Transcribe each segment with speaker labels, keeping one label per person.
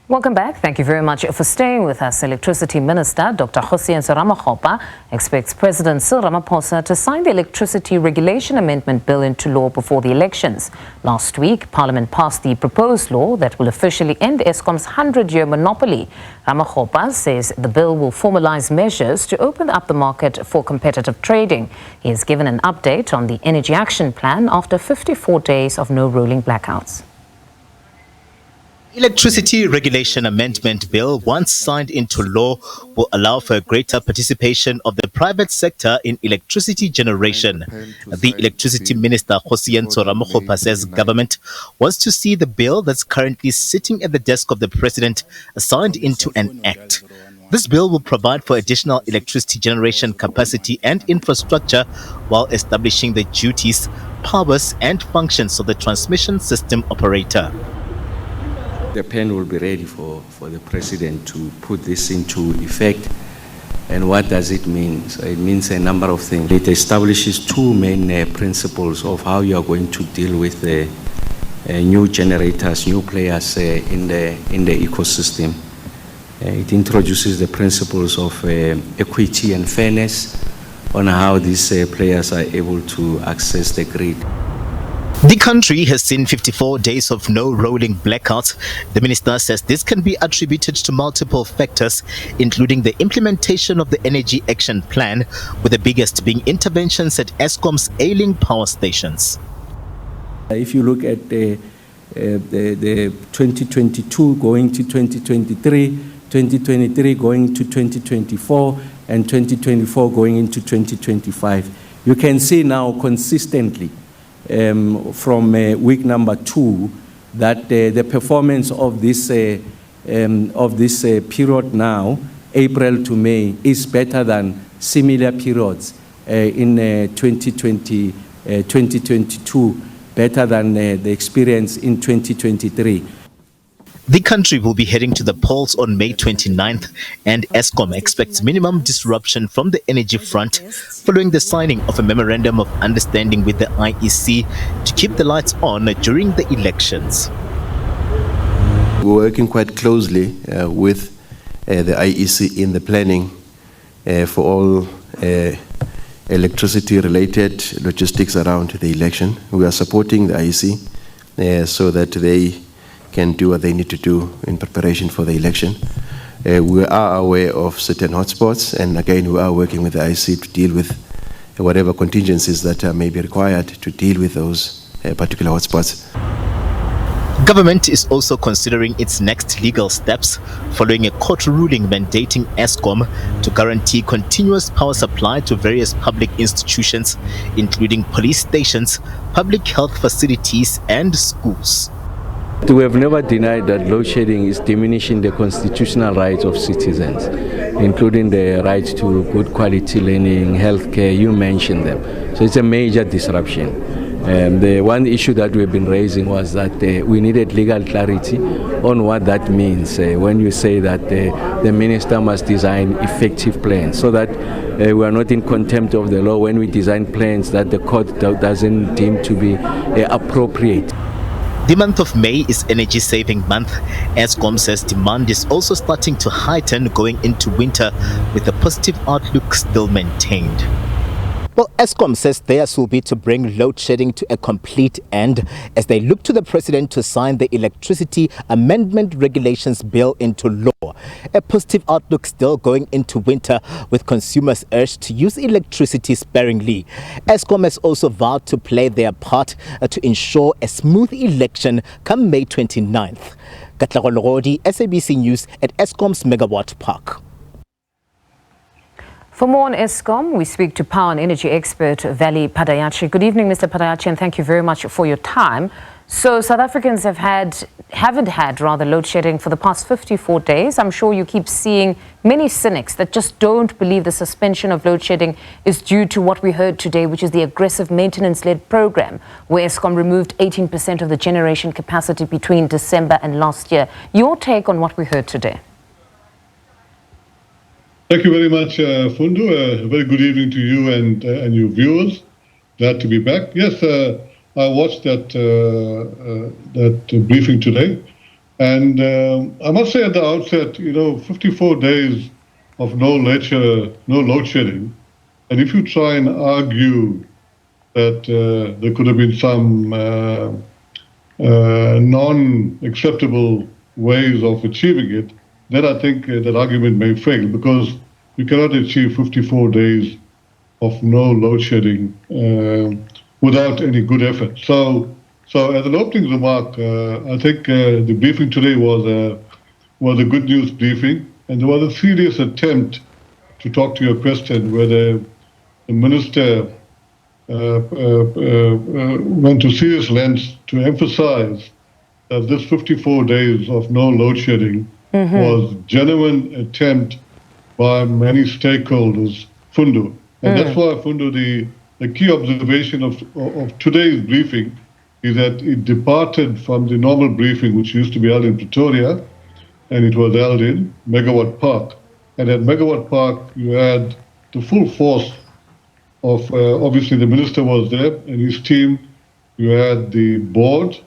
Speaker 1: Welcome back. Thank you very much for staying with us. Electricity Minister Dr. Kgosientsho Ramokgopa expects President Cyril Ramaphosa to sign the Electricity Regulation Amendment Bill into law before the elections. Last week, Parliament passed the proposed law that will officially end Eskom's 100-year monopoly. Ramokgopa says the bill will formalise measures to open up the market for competitive trading. He has given an update on the Energy Action Plan after 54 days of no rolling blackouts.
Speaker 2: Electricity Regulation Amendment Bill, once signed into law, will allow for a greater participation of the private sector in electricity generation. The Electricity Minister Kgosientsho Ramokgopa says government wants to see the bill that's currently sitting at the desk of the President signed into an act. This bill will provide for additional electricity generation capacity and infrastructure while establishing the duties, powers and functions of the transmission system operator.
Speaker 3: The pen will be ready for the President to put this into effect. And what does it mean? So it means a number of things. It establishes two main principles of how you are going to deal with the new generators, new players in the ecosystem. It introduces the principles of equity and fairness on how these players are able to access the grid.
Speaker 2: The country has seen 54 days of no rolling blackouts. The minister says this can be attributed to multiple factors, including the implementation of the Energy Action Plan, with the biggest being interventions at Eskom's ailing power stations.
Speaker 3: If you look at the 2022 going to 2023, 2023 going to 2024, and 2024 going into 2025, you can see now consistently from week number 2 that the performance of this period now, April to May, is better than similar periods in 2022, better than the experience in 2023.
Speaker 2: The country will be heading to the polls on May 29th, and Eskom expects minimum disruption from the energy front following the signing of a memorandum of understanding with the IEC to keep the lights on during the elections.
Speaker 4: We're working quite closely with the IEC in the planning for all electricity-related logistics around the election. We are supporting the IEC so that they can do what they need to do in preparation for the election. We are aware of certain hotspots, and again, we are working with the IEC to deal with whatever contingencies that may be required to deal with those particular hotspots.
Speaker 2: Government is also considering its next legal steps following a court ruling mandating Eskom to guarantee continuous power supply to various public institutions, including police stations, public health facilities, and schools.
Speaker 3: We have never denied that load shedding is diminishing the constitutional rights of citizens, including the right to good quality learning, healthcare, you mentioned them. So it's a major disruption. The one issue that we've been raising was that we needed legal clarity on what that means when you say that the minister must design effective plans, so that we are not in contempt of the law when we design plans that the court doesn't deem to be appropriate.
Speaker 2: The month of May is Energy Saving Month. Eskom says demand is also starting to heighten going into winter, with a positive outlook still maintained. Well, Eskom says theirs will be to bring load shedding to a complete end as they look to the President to sign the Electricity Amendment Regulations Bill into law. A positive outlook still going into winter, with consumers urged to use electricity sparingly. Eskom has also vowed to play their part to ensure a smooth election come May 29th. Katlego Logodi, SABC News at Eskom's Megawatt Park.
Speaker 1: For more on Eskom, we speak to power and energy expert Vally Padayachee. Good evening, Mr. Padayachee, and thank you very much for your time. So South Africans haven't had load shedding for the past 54 days. I'm sure you keep seeing many cynics that just don't believe the suspension of load shedding is due to what we heard today, which is the aggressive maintenance-led program, where Eskom removed 18% of the generation capacity between December and last year. Your take on what we heard today?
Speaker 5: Thank you very much, Fundu. A very good evening to you and your viewers. Glad to be back. Yes, I watched that briefing today. And I must say at the outset, 54 days of no load shedding, and if you try and argue that there could have been some non-acceptable ways of achieving it, then I think that argument may fail, because you cannot achieve 54 days of no load shedding without any good effort. So as an opening remark, I think the briefing today was a good news briefing, and there was a serious attempt, to talk to your question, where the minister went to serious lengths to emphasize that this 54 days of no load shedding was genuine attempt by many stakeholders, Fundu. And that's why, Fundu, the key observation of today's briefing is that it departed from the normal briefing, which used to be held in Pretoria, and it was held in Megawatt Park. And at Megawatt Park, you had the full force of, obviously the minister was there and his team. You had the board.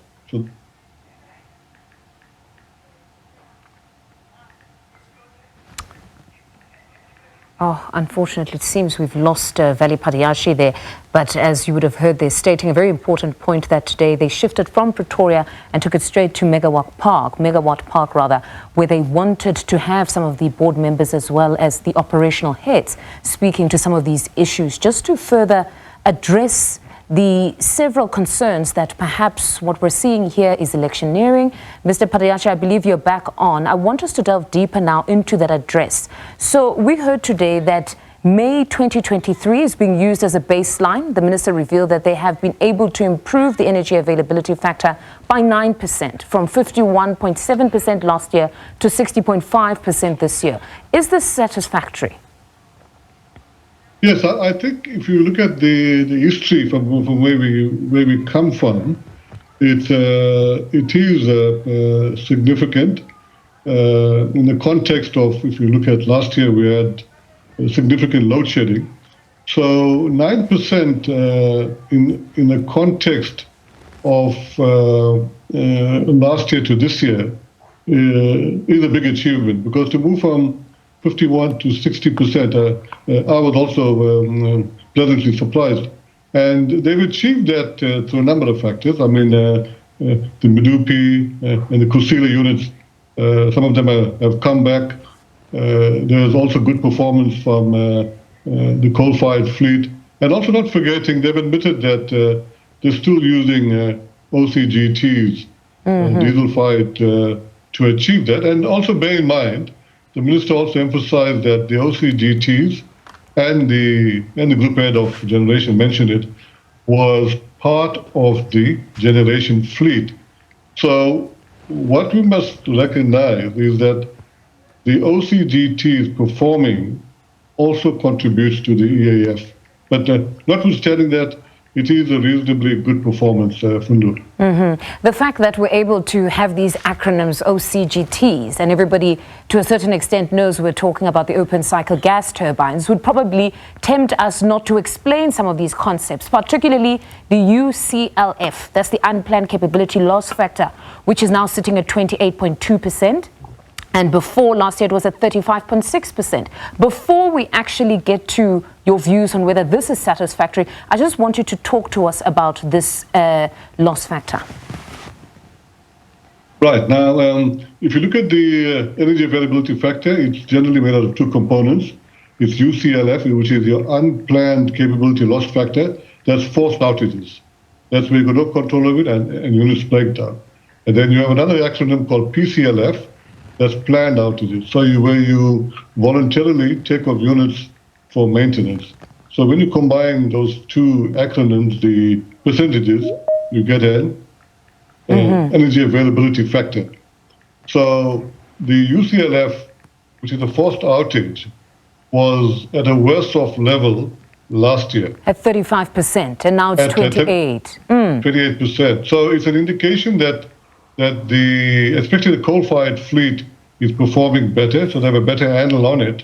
Speaker 1: Oh, unfortunately, it seems we've lost Vally Padayachee there. But as you would have heard, they're stating a very important point that today they shifted from Pretoria and took it straight to Megawatt Park, where they wanted to have some of the board members as well as the operational heads speaking to some of these issues, just to further address the several concerns that perhaps what we're seeing here is electioneering. Mr. Padayachee, I believe you're back on. I want us to delve deeper now into that address. So we heard today that May 2023 is being used as a baseline. The minister revealed that they have been able to improve the energy availability factor by 9%, from 51.7% last year to 60.5% this year. Is this satisfactory?
Speaker 5: Yes, I think if you look at the history from where we come from, it is significant in the context of, if you look at last year, we had significant load shedding. So 9% in the context of last year to this year is a big achievement, because to move from 51 to 60%, I was also pleasantly surprised. And they've achieved that through a number of factors. I mean, the Medupi and the Kusile units, some of them have come back. There's also good performance from the coal-fired fleet. And also not forgetting, they've admitted that they're still using OCGTs, diesel-fired, to achieve that. And also bear in mind, the minister also emphasized that the OCGTs and the group head of generation mentioned it, was part of the generation fleet. So what we must recognize is that the OCGTs performing also contributes to the EAF. But notwithstanding that, it is a reasonably good performance, Fundu.
Speaker 1: The fact that we're able to have these acronyms, OCGTs, and everybody to a certain extent knows we're talking about the open cycle gas turbines, would probably tempt us not to explain some of these concepts, particularly the UCLF, that's the unplanned capability loss factor, which is now sitting at 28.2%. And before, last year, it was at 35.6%. Before we actually get to your views on whether this is satisfactory, I just want you to talk to us about this loss factor.
Speaker 5: Right. Now, if you look at the energy availability factor, it's generally made out of two components. It's UCLF, which is your unplanned capability loss factor. That's forced outages. That's where you got no control of it and units break down. And then you have another acronym called PCLF, that's planned outages. So where you voluntarily take off units for maintenance. So when you combine those two acronyms, the percentages, you get an energy availability factor. So the UCLF, which is a forced outage, was at a worse off level last year.
Speaker 1: At 35%, and now it's 28.
Speaker 5: 28%. So it's an indication that especially the coal-fired fleet is performing better, so they have a better handle on it.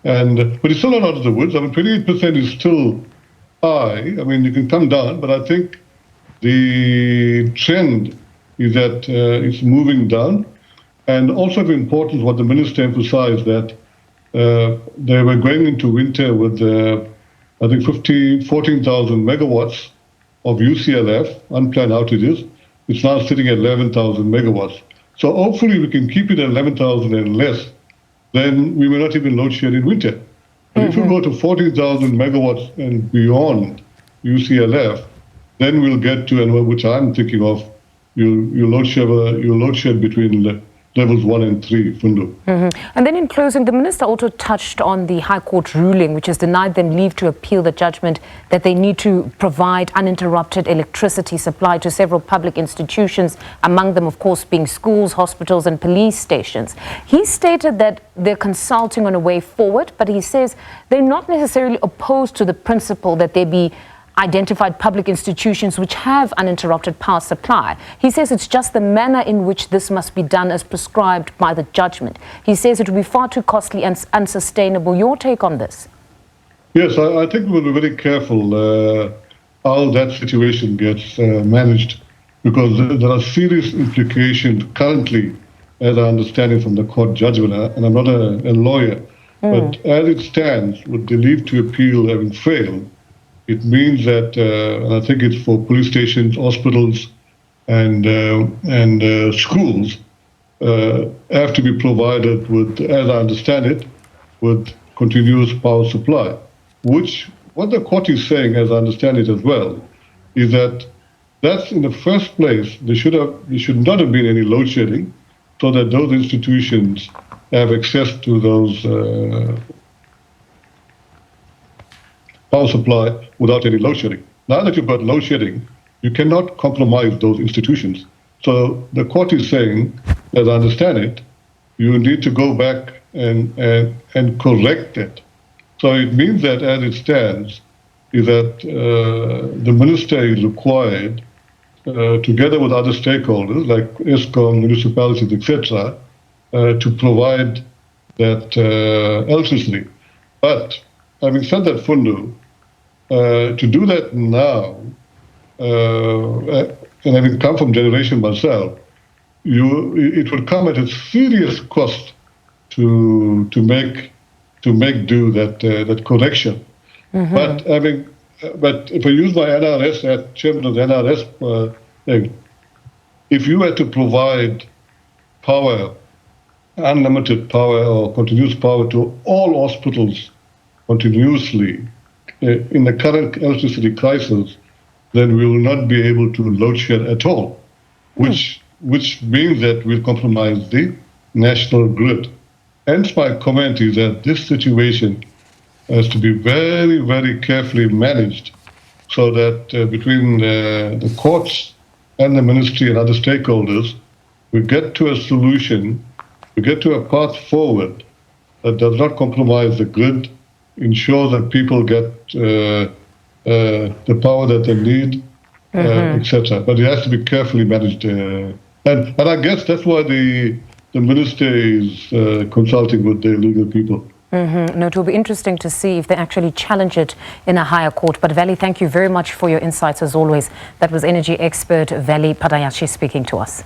Speaker 5: But it's still not out of the woods. I mean, 28% is still high. I mean, you can come down, but I think the trend is that it's moving down. And also of importance, what the minister emphasized, that they were going into winter with, I think, 14,000 megawatts of UCLF, unplanned outages. It's now sitting at 11,000 megawatts. So hopefully we can keep it at 11,000 and less. Then we may not even load shed in winter. But if we go to 14,000 megawatts and beyond UCLF, then we'll get to, and which I'm thinking of, you load shed between levels 1 and 3, Fundu.
Speaker 1: And then in closing, the minister also touched on the High Court ruling, which has denied them leave to appeal the judgment that they need to provide uninterrupted electricity supply to several public institutions, among them, of course, being schools, hospitals and police stations. He stated that they're consulting on a way forward, but he says they're not necessarily opposed to the principle that there be identified public institutions which have uninterrupted power supply. He says it's just the manner in which this must be done as prescribed by the judgment. He says it will be far too costly and unsustainable. Your take on this?
Speaker 5: Yes, I think we'll be very careful how that situation gets managed, because there are serious implications currently, as I understand it from the court judgment, and I'm not a lawyer, but as it stands, with the leave to appeal having failed, it means that, and I think it's for police stations, hospitals, and schools, have to be provided with, as I understand it, with continuous power supply. Which, what the court is saying, as I understand it as well, is that that's in the first place, there should not have been any load shedding, so that those institutions have access to those power supply without any load shedding. Now that you've got load shedding, you cannot compromise those institutions. So the court is saying, as I understand it, you need to go back and correct it. So it means that as it stands, is that the minister is required, together with other stakeholders like Eskom, municipalities, etc., to provide that electricity. But having said that, Fundu, to do that now, and having come from generation myself, it would come at a serious cost to make do that correction. But if I use my NRS, as chairman of the NRS thing, if you had to provide power, unlimited power or continuous power to all hospitals continuously in the current electricity crisis, then we will not be able to load shed at all, which means that we'll compromise the national grid. Hence my comment is that this situation has to be very, very carefully managed, so that between the courts and the ministry and other stakeholders, we get to a solution, we get to a path forward that does not compromise the grid, ensure that people get the power that they need, etc. But it has to be carefully managed. And I guess that's why the minister is consulting with the legal people.
Speaker 1: No, it will be interesting to see if they actually challenge it in a higher court. But Vally, thank you very much for your insights as always. That was energy expert Vally Padayachee speaking to us.